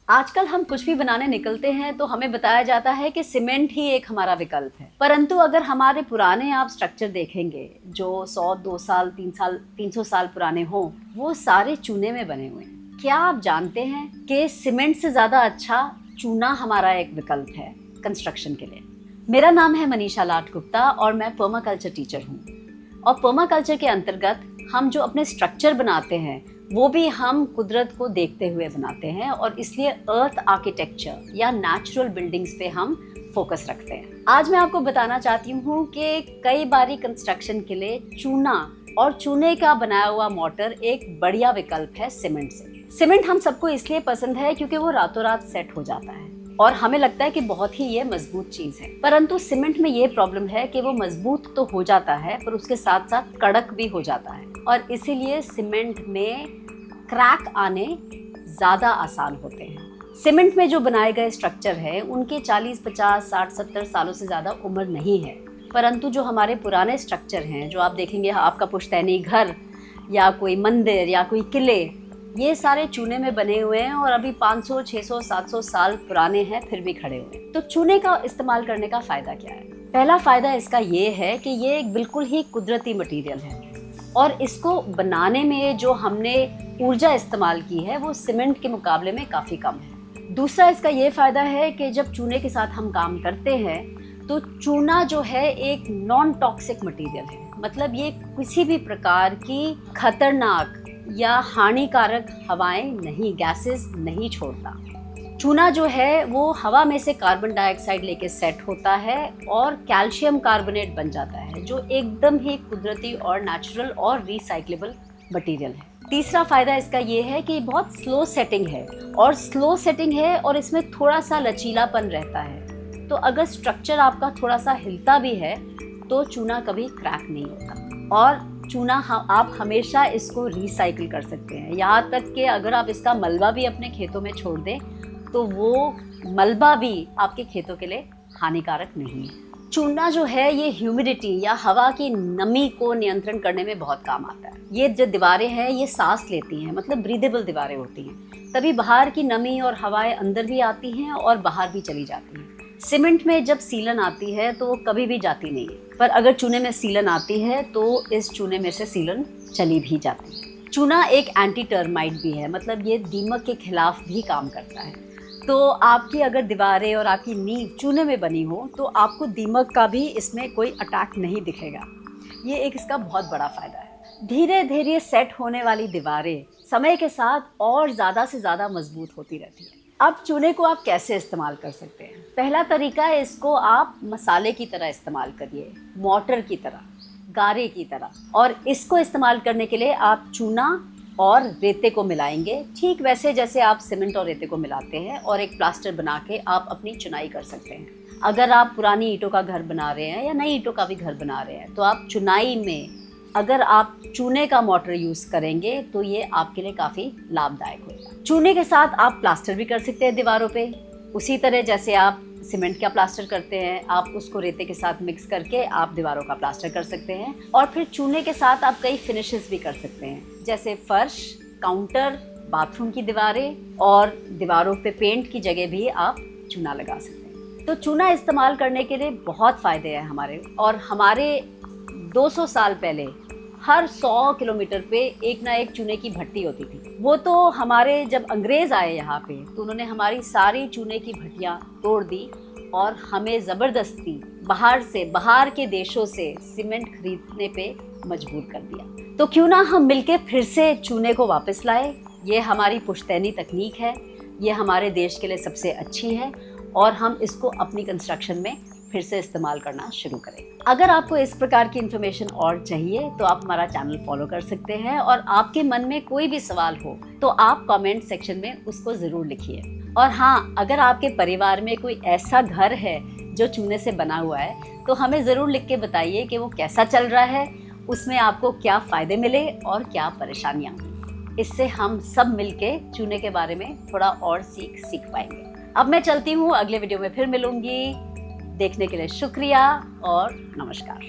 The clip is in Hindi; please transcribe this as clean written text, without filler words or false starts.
आजकल हम कुछ भी बनाने निकलते हैं तो हमें बताया जाता है कि सीमेंट ही एक हमारा विकल्प है। परंतु अगर हमारे पुराने आप स्ट्रक्चर देखेंगे जो 100, 2 साल, 3 साल, 300 साल पुराने हों, वो सारे चूने में बने हुए हैं। क्या आप जानते हैं कि सीमेंट से ज़्यादा अच्छा चूना हमारा एक विकल्प है कंस्ट्रक्शन के लिए। मेरा नाम है मनीषा लाट गुप्ता और मैं पर्माकल्चर टीचर हूँ। और पर्माकल्चर के अंतर्गत हम जो अपने स्ट्रक्चर बनाते हैं वो भी हम कुदरत को देखते हुए बनाते हैं और इसलिए अर्थ आर्किटेक्चर या नेचुरल बिल्डिंग्स पे हम फोकस रखते हैं। आज मैं आपको बताना चाहती हूँ कि कई बारी कंस्ट्रक्शन के लिए चूना और चूने का बनाया हुआ मोर्टर एक बढ़िया विकल्प है सीमेंट से। सीमेंट हम सबको इसलिए पसंद है क्योंकि वो रातों रात सेट हो जाता है और हमें लगता है कि बहुत ही ये मजबूत चीज है। परंतु सीमेंट में ये प्रॉब्लम है कि वो मजबूत तो हो जाता है पर उसके साथ साथ कड़क भी हो जाता है और इसीलिए सीमेंट में क्रैक आने ज़्यादा आसान होते हैं। सीमेंट में जो बनाए गए स्ट्रक्चर है उनके 40, 50, 60, 70 सालों से ज़्यादा उम्र नहीं है। परंतु जो हमारे पुराने स्ट्रक्चर हैं, जो आप देखेंगे आपका पुश्तैनी घर या कोई मंदिर या कोई किले, ये सारे चूने में बने हुए हैं और अभी 500, 600, 700 साल पुराने हैं फिर भी खड़े हुए हैं। तो चूने का इस्तेमाल करने का फ़ायदा क्या है? पहला फ़ायदा इसका ये है कि ये एक बिल्कुल ही कुदरती मटीरियल है और इसको बनाने में जो हमने ऊर्जा इस्तेमाल की है वो सीमेंट के मुकाबले में काफ़ी कम है। दूसरा इसका ये फ़ायदा है कि जब चूने के साथ हम काम करते हैं तो चूना जो है एक नॉन टॉक्सिक मटीरियल है। मतलब ये किसी भी प्रकार की खतरनाक या हानिकारक हवाएं नहीं, गैसेस नहीं छोड़ता। चूना जो है वो हवा में से कार्बन डाइऑक्साइड लेके सेट होता है और कैल्शियम कार्बोनेट बन जाता है जो एकदम ही कुदरती और नेचुरल और रिसाइक्लेबल मटेरियल है। तीसरा फ़ायदा इसका ये है कि बहुत स्लो सेटिंग है और इसमें थोड़ा सा लचीलापन रहता है। तो अगर स्ट्रक्चर आपका थोड़ा सा हिलता भी है तो चूना कभी क्रैक नहीं होता और चूना आप हमेशा इसको रिसाइकिल कर सकते हैं। यहाँ तक कि अगर आप इसका मलबा भी अपने खेतों में छोड़ दें तो वो मलबा भी आपके खेतों के लिए हानिकारक नहीं है। चूना जो है ये ह्यूमिडिटी या हवा की नमी को नियंत्रण करने में बहुत काम आता है। ये जो दीवारें हैं ये सांस लेती हैं, मतलब ब्रीदेबल दीवारें होती हैं, तभी बाहर की नमी और हवाएं अंदर भी आती हैं और बाहर भी चली जाती हैं। सीमेंट में जब सीलन आती है तो वो कभी भी जाती नहीं है, पर अगर चूने में सीलन आती है तो इस चूने में से सीलन चली भी जाती है। चूना एक एंटी टर्माइट भी है, मतलब ये दीमक के खिलाफ भी काम करता है। तो आपकी अगर दीवारें और आपकी नींव चूने में बनी हो तो आपको दीमक का भी इसमें कोई अटैक नहीं दिखेगा। ये एक इसका बहुत बड़ा फ़ायदा है। धीरे धीरे सेट होने वाली दीवारें समय के साथ और ज़्यादा से ज़्यादा मजबूत होती रहती है। अब चूने को आप कैसे इस्तेमाल कर सकते हैं? पहला तरीका है इसको आप मसाले की तरह इस्तेमाल करिए, मोर्टर की तरह, गारे की तरह। और इसको इस्तेमाल करने के लिए आप चूना और रेते को मिलाएंगे, ठीक वैसे जैसे आप सीमेंट और रेते को मिलाते हैं, और एक प्लास्टर बना के आप अपनी चुनाई कर सकते हैं। अगर आप पुरानी ईंटों का घर बना रहे हैं या नई ईंटों का भी घर बना रहे हैं तो आप चुनाई में अगर आप चूने का मोर्टर यूज़ करेंगे तो ये आपके लिए काफ़ी लाभदायक होगा। चूने के साथ आप प्लास्टर भी कर सकते हैं दीवारों पे, उसी तरह जैसे आप सीमेंट का प्लास्टर करते हैं, आप उसको रेते के साथ मिक्स करके आप दीवारों का प्लास्टर कर सकते हैं। और फिर चूने के साथ आप कई फिनिशेस भी कर सकते हैं, जैसे फर्श, काउंटर, बाथरूम की दीवारें और दीवारों पे पेंट की जगह भी आप चूना लगा सकते हैं। तो चूना इस्तेमाल करने के लिए बहुत फ़ायदे हैं हमारे। और हमारे 200 साल पहले हर 100 किलोमीटर पे एक ना एक चूने की भट्टी होती थी। वो तो हमारे जब अंग्रेज आए यहाँ पे तो उन्होंने हमारी सारी चूने की भट्टियाँ तोड़ दी और हमें ज़बरदस्ती बाहर के देशों से सीमेंट खरीदने पे मजबूर कर दिया। तो क्यों ना हम मिलके फिर से चूने को वापस लाए। ये हमारी पुश्तैनी तकनीक है, ये हमारे देश के लिए सबसे अच्छी है और हम इसको अपनी कंस्ट्रक्शन में फिर से इस्तेमाल करना शुरू करें। अगर आपको इस प्रकार की इन्फॉर्मेशन और चाहिए तो आप हमारा चैनल फॉलो कर सकते हैं और आपके मन में कोई भी सवाल हो तो आप कमेंट सेक्शन में उसको ज़रूर लिखिए। और हाँ, अगर आपके परिवार में कोई ऐसा घर है जो चूने से बना हुआ है तो हमें ज़रूर लिख के बताइए कि वो कैसा चल रहा है, उसमें आपको क्या फ़ायदे मिले और क्या परेशानियाँ। इससे हम सब मिलके चूने के बारे में थोड़ा और सीख पाएंगे। अब मैं चलती हूँ, अगले वीडियो में फिर मिलूंगी। देखने के लिए शुक्रिया और नमस्कार।